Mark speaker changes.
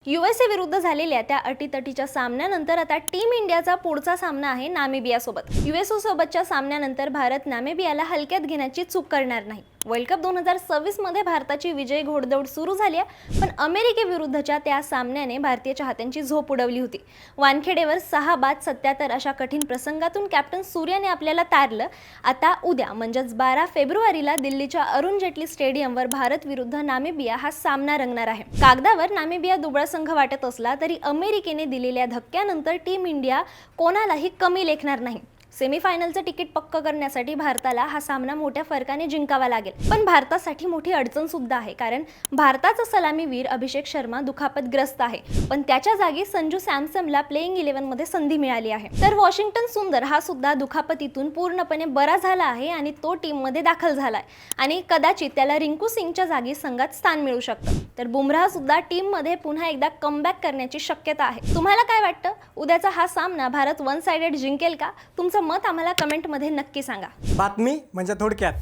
Speaker 1: USA विरुद्ध झालेल्या त्या अटीतटीच्या सामन्यानंतर आता टीम इंडियाचा पुढचा सामना आहे नामिबियासोबत। USA सोबतच्या सामन्यानंतर भारत नामिबियाला हलक्यात घेण्याची चूक करणार नाही। वर्ल्ड कप 2026 मध्ये भारताची विजयी घोडदौड सुरू झाली आहे, पण अमेरिकेविरुद्धच्या त्या सामन्याने भारतीय चाहत्यांची झोप उडवली होती। वानखेडेवर 6 बाद 77 अशा कठीण प्रसंगातून कॅप्टन सूर्याने आपल्याला तारलं। आता उद्या म्हणजेच 12 फेब्रुवारीला दिल्लीच्या अरुण जेटली स्टेडियमवर भारत विरुद्ध नामिबिया हा सामना रंगणार आहे। कागदावर नामिबिया दुबळा संघ वाटत असला तरी अमेरिकेने दिलेल्या धक्क्यानंतर टीम इंडिया कोणालाही कमी लेखणार नाही। सेमीफायनलचं तिकीट पक्क करण्यासाठी भारताला हा सामना मोठ्या फरकाने जिंकावा लागेल, पण भारतासाठी मोठी अडचण सुद्धा आहे, कारण भारताचा सलामीवीर अभिषेक शर्मा दुखापतग्रस्त आहे, पण त्याच्या जागी संजू सॅमसनला प्लेइंग 11 मध्ये संधी मिळाली आहे। तर वॉशिंग्टन सुंदर हा सुद्धा दुखापतीतून पूर्णपणे बरा झाला आहे आणि तो टीम मध्ये दाखल झालाय आणि कदाचित त्याला रिंकू सिंगच्या जागी संघात स्थान मिळू शकतं। तर बुमराह सुद्धा टीम मध्ये पुन्हा एकदा कमबॅक करण्याची शक्यता आहे। तुम्हाला काय वाटतं, उद्याचा हा सामना भारत वन साइडेड जिंकेल का? तुमचं मत आम्हाला कमेंट मध्ये नक्की सांगा।
Speaker 2: बातमी म्हणजे थोडक्यात।